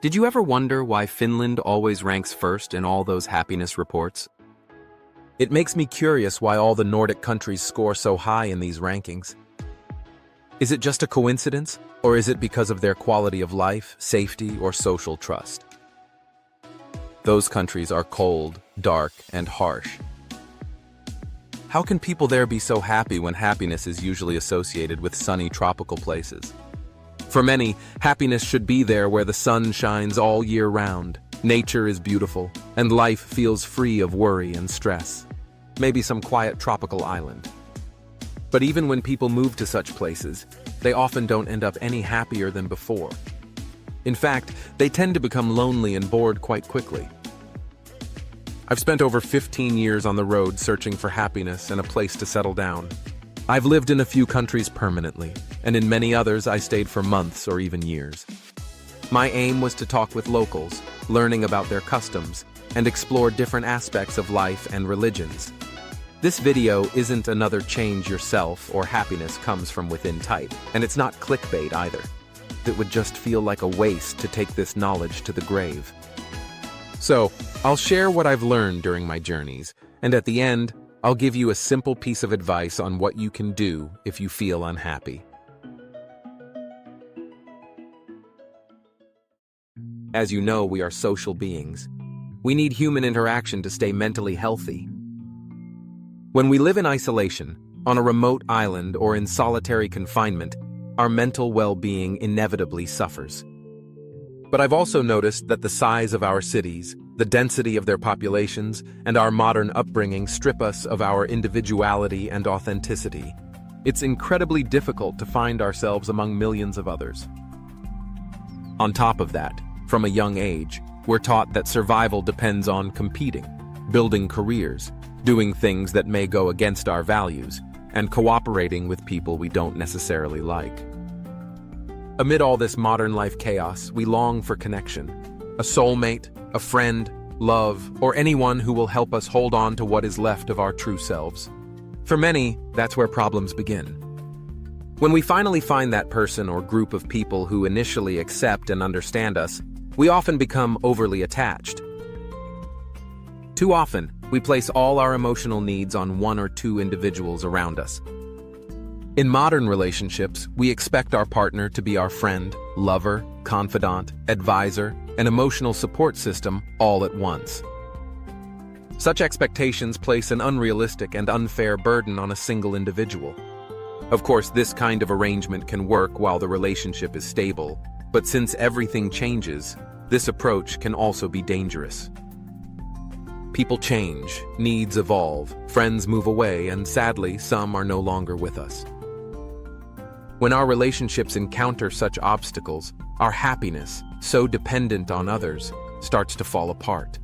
Did you ever wonder why Finland always ranks first in all those happiness reports? It makes me curious why all the Nordic countries score so high in these rankings. Is it just a coincidence, or is it because of their quality of life, safety, or social trust? Those countries are cold, dark, and harsh. How can people there be so happy when happiness is usually associated with sunny tropical places? For many, happiness should be there where the sun shines all year round, nature is beautiful, and life feels free of worry and stress. Maybe some quiet tropical island. But even when people move to such places, they often don't end up any happier than before. In fact, they tend to become lonely and bored quite quickly. I've spent over 15 years on the road searching for happiness and a place to settle down. I've lived in a few countries permanently, and in many others I stayed for months or even years. My aim was to talk with locals, learning about their customs, and explore different aspects of life and religions. This video isn't another change yourself or happiness comes from within type, and it's not clickbait either. It would just feel like a waste to take this knowledge to the grave. So, I'll share what I've learned during my journeys, and at the end, I'll give you a simple piece of advice on what you can do if you feel unhappy. As you know, we are social beings. We need human interaction to stay mentally healthy. When we live in isolation, on a remote island or in solitary confinement, our mental well-being inevitably suffers. But I've also noticed that the size of our cities, the density of their populations, and our modern upbringing strip us of our individuality and authenticity. It's incredibly difficult to find ourselves among millions of others. On top of that, from a young age, we're taught that survival depends on competing, building careers, doing things that may go against our values, and cooperating with people we don't necessarily like. Amid all this modern life chaos, we long for connection. A soulmate, a friend, love, or anyone who will help us hold on to what is left of our true selves. For many, that's where problems begin. When we finally find that person or group of people who initially accept and understand us, we often become overly attached. Too often, we place all our emotional needs on one or two individuals around us. In modern relationships, we expect our partner to be our friend, lover, confidant, advisor, and emotional support system all at once. Such expectations place an unrealistic and unfair burden on a single individual. Of course, this kind of arrangement can work while the relationship is stable, but since everything changes, this approach can also be dangerous. People change, needs evolve, friends move away, and sadly, some are no longer with us. When our relationships encounter such obstacles, our happiness, so dependent on others, starts to fall apart.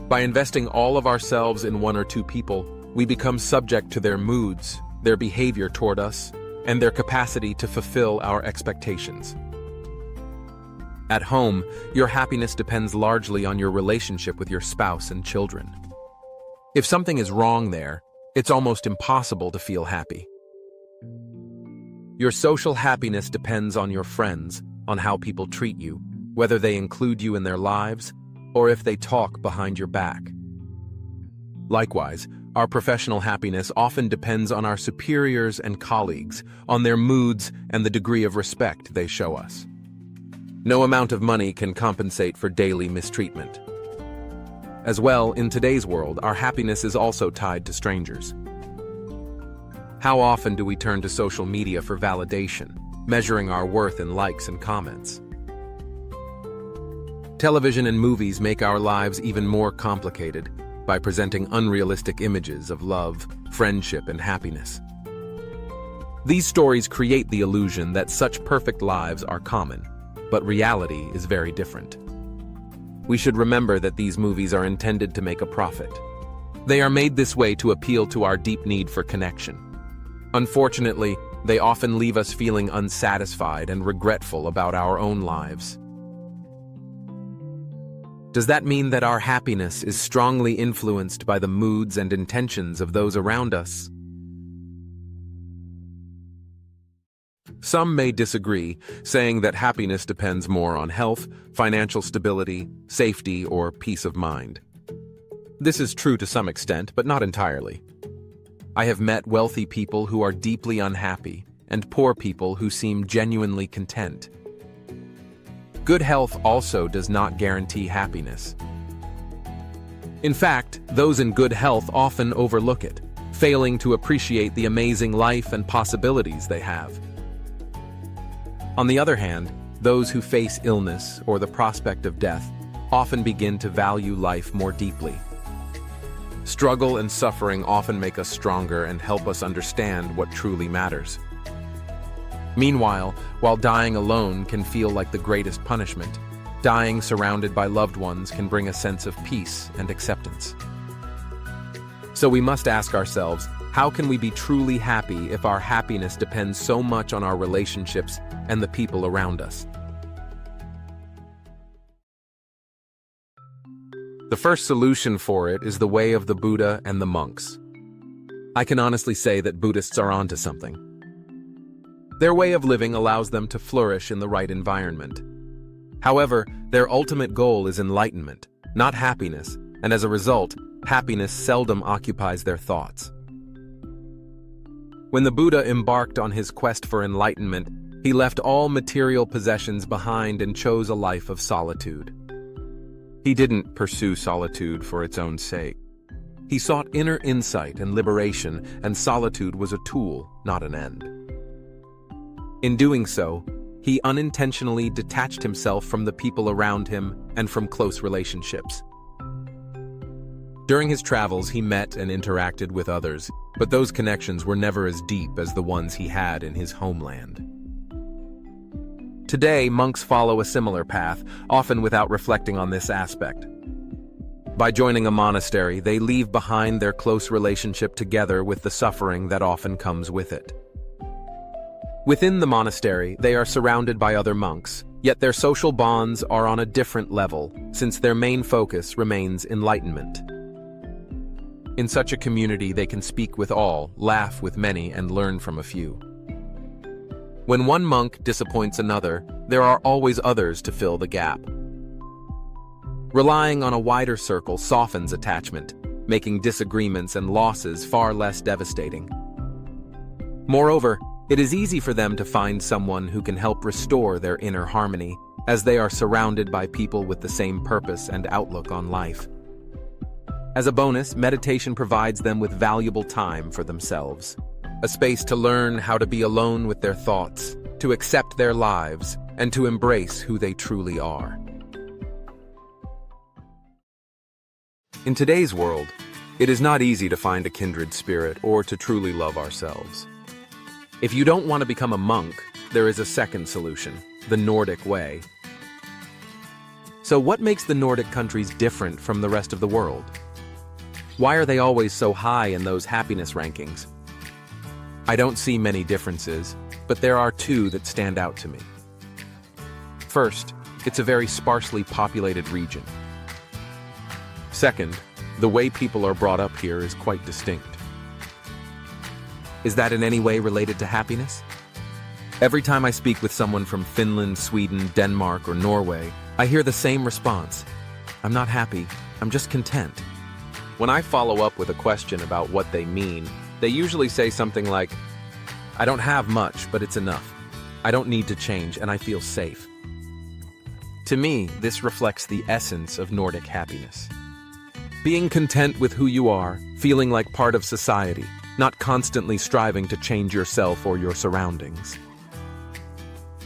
By investing all of ourselves in one or two people, we become subject to their moods, their behavior toward us, and their capacity to fulfill our expectations. At home, your happiness depends largely on your relationship with your spouse and children. If something is wrong there, it's almost impossible to feel happy. Your social happiness depends on your friends, on how people treat you, whether they include you in their lives, or if they talk behind your back. Likewise, our professional happiness often depends on our superiors and colleagues, on their moods and the degree of respect they show us. No amount of money can compensate for daily mistreatment. As well, in today's world, our happiness is also tied to strangers. How often do we turn to social media for validation, measuring our worth in likes and comments? Television and movies make our lives even more complicated by presenting unrealistic images of love, friendship, and happiness. These stories create the illusion that such perfect lives are common, but reality is very different. We should remember that these movies are intended to make a profit. They are made this way to appeal to our deep need for connection. Unfortunately, they often leave us feeling unsatisfied and regretful about our own lives. Does that mean that our happiness is strongly influenced by the moods and intentions of those around us? Some may disagree, saying that happiness depends more on health, financial stability, safety, or peace of mind. This is true to some extent, but not entirely. I have met wealthy people who are deeply unhappy, and poor people who seem genuinely content. Good health also does not guarantee happiness. In fact, those in good health often overlook it, failing to appreciate the amazing life and possibilities they have. On the other hand, those who face illness or the prospect of death often begin to value life more deeply. Struggle and suffering often make us stronger and help us understand what truly matters. Meanwhile, while dying alone can feel like the greatest punishment, dying surrounded by loved ones can bring a sense of peace and acceptance. So we must ask ourselves, how can we be truly happy if our happiness depends so much on our relationships and the people around us? The first solution for it is the way of the Buddha and the monks. I can honestly say that Buddhists are onto something. Their way of living allows them to flourish in the right environment. However, their ultimate goal is enlightenment, not happiness, and as a result, happiness seldom occupies their thoughts. When the Buddha embarked on his quest for enlightenment, he left all material possessions behind and chose a life of solitude. He didn't pursue solitude for its own sake. He sought inner insight and liberation, and solitude was a tool, not an end. In doing so, he unintentionally detached himself from the people around him and from close relationships. During his travels, he met and interacted with others, but those connections were never as deep as the ones he had in his homeland. Today, monks follow a similar path, often without reflecting on this aspect. By joining a monastery, they leave behind their close relationship together with the suffering that often comes with it. Within the monastery, they are surrounded by other monks, yet their social bonds are on a different level, since their main focus remains enlightenment. In such a community, they can speak with all, laugh with many, and learn from a few. When one monk disappoints another, there are always others to fill the gap. Relying on a wider circle softens attachment, making disagreements and losses far less devastating. Moreover, it is easy for them to find someone who can help restore their inner harmony, as they are surrounded by people with the same purpose and outlook on life. As a bonus, meditation provides them with valuable time for themselves, a space to learn how to be alone with their thoughts, to accept their lives, and to embrace who they truly are. In today's world, it is not easy to find a kindred spirit or to truly love ourselves. If you don't want to become a monk, there is a second solution, the Nordic way. So what makes the Nordic countries different from the rest of the world? Why are they always so high in those happiness rankings? I don't see many differences, but there are two that stand out to me. First, it's a very sparsely populated region. Second, the way people are brought up here is quite distinct. Is that in any way related to happiness? Every time I speak with someone from Finland, Sweden, Denmark, or Norway, I hear the same response. I'm not happy, I'm just content. When I follow up with a question about what they mean, they usually say something like, I don't have much, but it's enough. I don't need to change, and I feel safe. To me, this reflects the essence of Nordic happiness. Being content with who you are, feeling like part of society, not constantly striving to change yourself or your surroundings.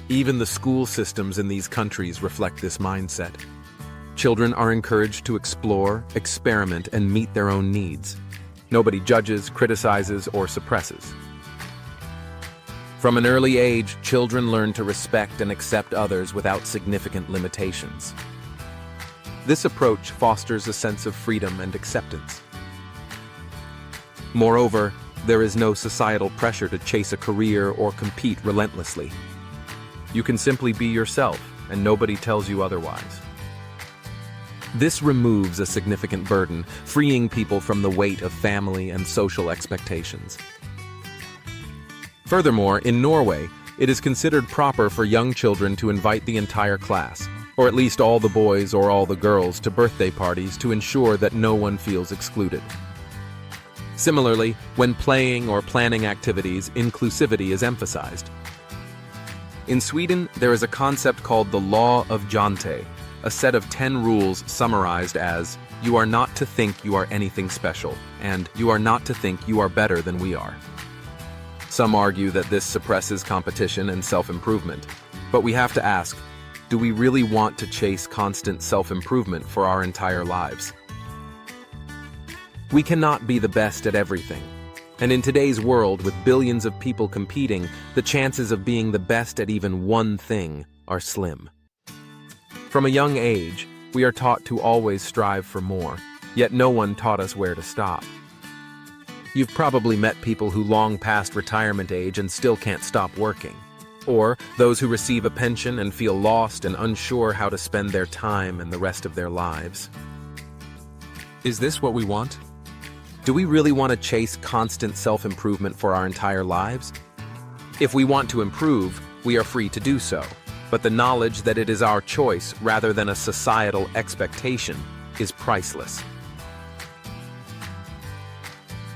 Even the school systems in these countries reflect this mindset. Children are encouraged to explore, experiment, and meet their own needs. Nobody judges, criticizes, or suppresses. From an early age, children learn to respect and accept others without significant limitations. This approach fosters a sense of freedom and acceptance. Moreover, there is no societal pressure to chase a career or compete relentlessly. You can simply be yourself, and nobody tells you otherwise. This removes a significant burden, freeing people from the weight of family and social expectations. Furthermore, in Norway, it is considered proper for young children to invite the entire class, or at least all the boys or all the girls, to birthday parties to ensure that no one feels excluded. Similarly, when playing or planning activities, inclusivity is emphasized. In Sweden, there is a concept called the Law of Jante, a set of 10 rules summarized as, "You are not to think you are anything special," and "You are not to think you are better than we are." Some argue that this suppresses competition and self-improvement, but we have to ask, do we really want to chase constant self-improvement for our entire lives? We cannot be the best at everything, and in today's world with billions of people competing, the chances of being the best at even one thing are slim. From a young age, we are taught to always strive for more, yet no one taught us where to stop. You've probably met people who long past retirement age and still can't stop working, or those who receive a pension and feel lost and unsure how to spend their time and the rest of their lives. Is this what we want? Do we really want to chase constant self-improvement for our entire lives? If we want to improve, we are free to do so, but the knowledge that it is our choice rather than a societal expectation is priceless.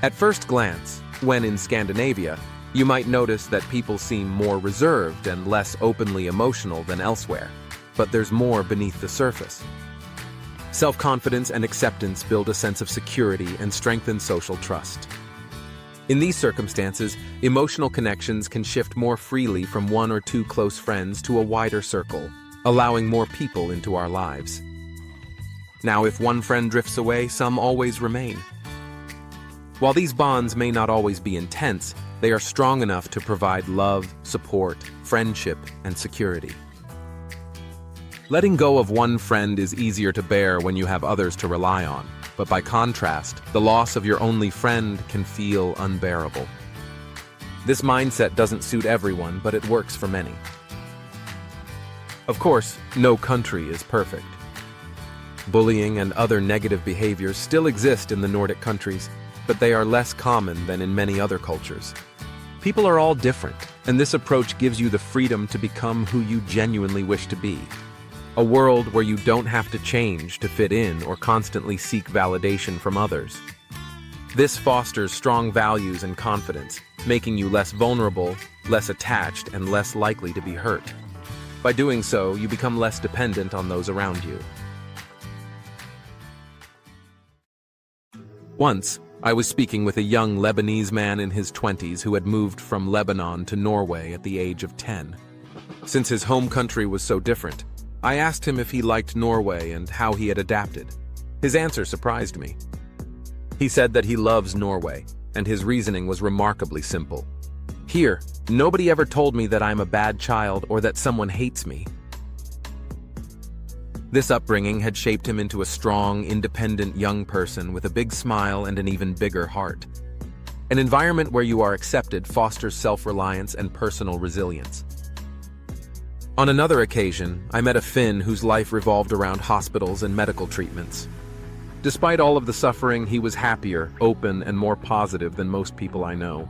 At first glance, when in Scandinavia, you might notice that people seem more reserved and less openly emotional than elsewhere, but there's more beneath the surface. Self-confidence and acceptance build a sense of security and strengthen social trust. In these circumstances, emotional connections can shift more freely from one or two close friends to a wider circle, allowing more people into our lives. Now, if one friend drifts away, some always remain. While these bonds may not always be intense, they are strong enough to provide love, support, friendship, and security. Letting go of one friend is easier to bear when you have others to rely on, but by contrast, the loss of your only friend can feel unbearable. This mindset doesn't suit everyone, but it works for many. Of course, no country is perfect. Bullying and other negative behaviors still exist in the Nordic countries, but they are less common than in many other cultures. People are all different, and this approach gives you the freedom to become who you genuinely wish to be. A world where you don't have to change to fit in or constantly seek validation from others. This fosters strong values and confidence, making you less vulnerable, less attached, and less likely to be hurt. By doing so, you become less dependent on those around you. Once, I was speaking with a young Lebanese man in his 20s who had moved from Lebanon to Norway at the age of 10. Since his home country was so different, I asked him if he liked Norway and how he had adapted. His answer surprised me. He said that he loves Norway, and his reasoning was remarkably simple. "Here, nobody ever told me that I'm a bad child or that someone hates me." This upbringing had shaped him into a strong, independent young person with a big smile and an even bigger heart. An environment where you are accepted fosters self-reliance and personal resilience. On another occasion, I met a Finn whose life revolved around hospitals and medical treatments. Despite all of the suffering, he was happier, open, and more positive than most people I know.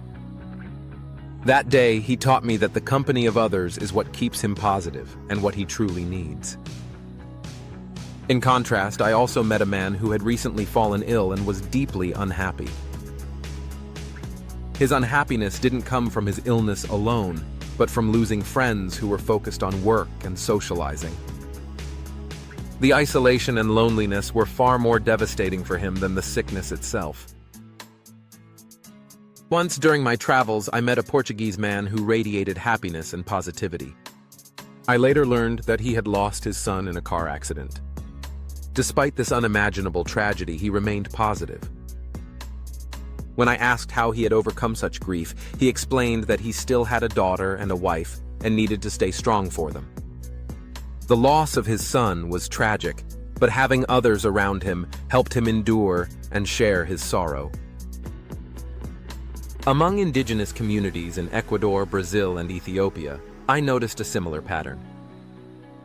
That day, he taught me that the company of others is what keeps him positive and what he truly needs. In contrast, I also met a man who had recently fallen ill and was deeply unhappy. His unhappiness didn't come from his illness alone, but from losing friends who were focused on work and socializing. The isolation and loneliness were far more devastating for him than the sickness itself. Once during my travels, I met a Portuguese man who radiated happiness and positivity. I later learned that he had lost his son in a car accident. Despite this unimaginable tragedy, he remained positive. When I asked how he had overcome such grief, he explained that he still had a daughter and a wife and needed to stay strong for them. The loss of his son was tragic, but having others around him helped him endure and share his sorrow. Among indigenous communities in Ecuador, Brazil, and Ethiopia, I noticed a similar pattern.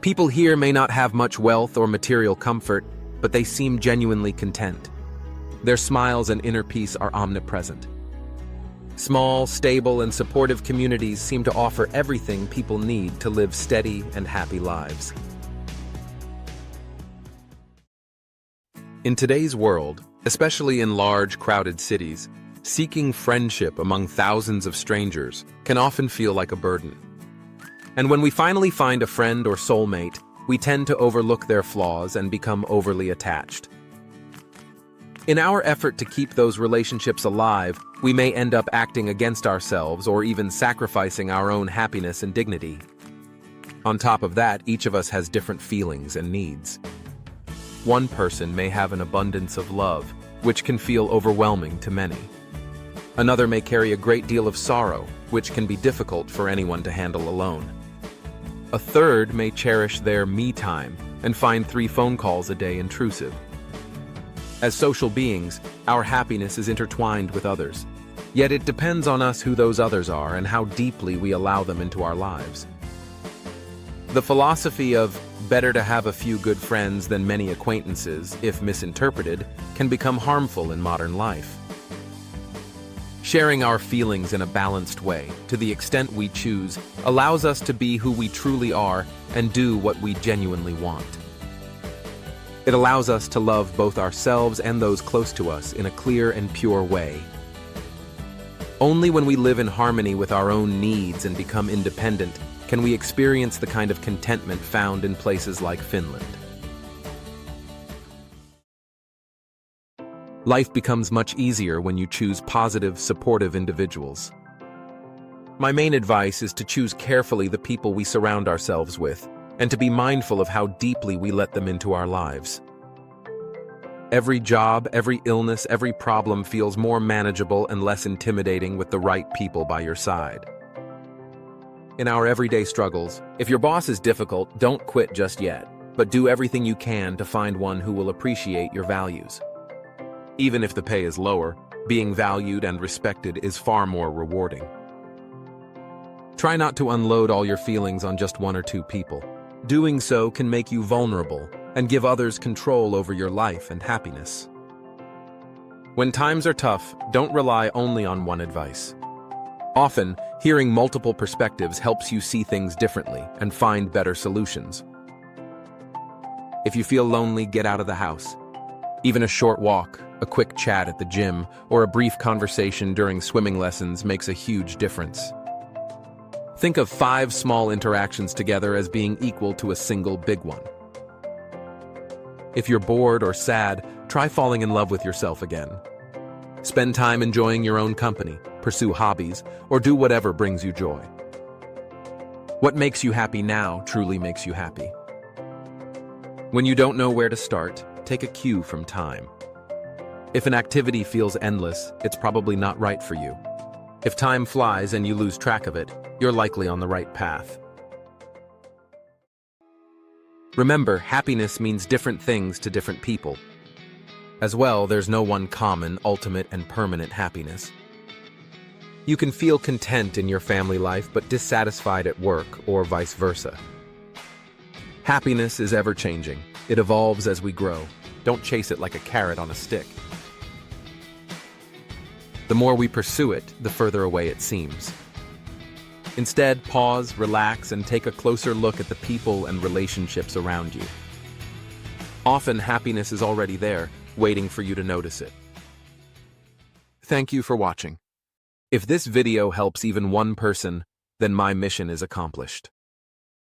People here may not have much wealth or material comfort, but they seem genuinely content. Their smiles and inner peace are omnipresent. Small, stable, and supportive communities seem to offer everything people need to live steady and happy lives. In today's world, especially in large, crowded cities, seeking friendship among thousands of strangers can often feel like a burden. And when we finally find a friend or soulmate, we tend to overlook their flaws and become overly attached. In our effort to keep those relationships alive, we may end up acting against ourselves or even sacrificing our own happiness and dignity. On top of that, each of us has different feelings and needs. One person may have an abundance of love, which can feel overwhelming to many. Another may carry a great deal of sorrow, which can be difficult for anyone to handle alone. A third may cherish their me time and find 3 phone calls a day intrusive. As social beings, our happiness is intertwined with others. Yet it depends on us who those others are and how deeply we allow them into our lives. The philosophy of better to have a few good friends than many acquaintances, if misinterpreted, can become harmful in modern life. Sharing our feelings in a balanced way, to the extent we choose, allows us to be who we truly are and do what we genuinely want. It allows us to love both ourselves and those close to us in a clear and pure way. Only when we live in harmony with our own needs and become independent can we experience the kind of contentment found in places like Finland. Life becomes much easier when you choose positive, supportive individuals. My main advice is to choose carefully the people we surround ourselves with, and to be mindful of how deeply we let them into our lives. Every job, every illness, every problem feels more manageable and less intimidating with the right people by your side. In our everyday struggles, if your boss is difficult, don't quit just yet, but do everything you can to find one who will appreciate your values. Even if the pay is lower, being valued and respected is far more rewarding. Try not to unload all your feelings on just 1 or 2 people. Doing so can make you vulnerable and give others control over your life and happiness. When times are tough, don't rely only on one advice. Often, hearing multiple perspectives helps you see things differently and find better solutions. If you feel lonely, get out of the house. Even a short walk, a quick chat at the gym, or a brief conversation during swimming lessons makes a huge difference. Think of 5 small interactions together as being equal to a single big one. If you're bored or sad, try falling in love with yourself again. Spend time enjoying your own company, pursue hobbies, or do whatever brings you joy. What makes you happy now truly makes you happy. When you don't know where to start, take a cue from time. If an activity feels endless, it's probably not right for you. If time flies and you lose track of it, you're likely on the right path. Remember, happiness means different things to different people. As well, there's no one common, ultimate, and permanent happiness. You can feel content in your family life but dissatisfied at work, or vice versa. Happiness is ever-changing. It evolves as we grow. Don't chase it like a carrot on a stick. The more we pursue it, the further away it seems. Instead, pause, relax, and take a closer look at the people and relationships around you. Often, happiness is already there, waiting for you to notice it. Thank you for watching. If this video helps even one person, then my mission is accomplished.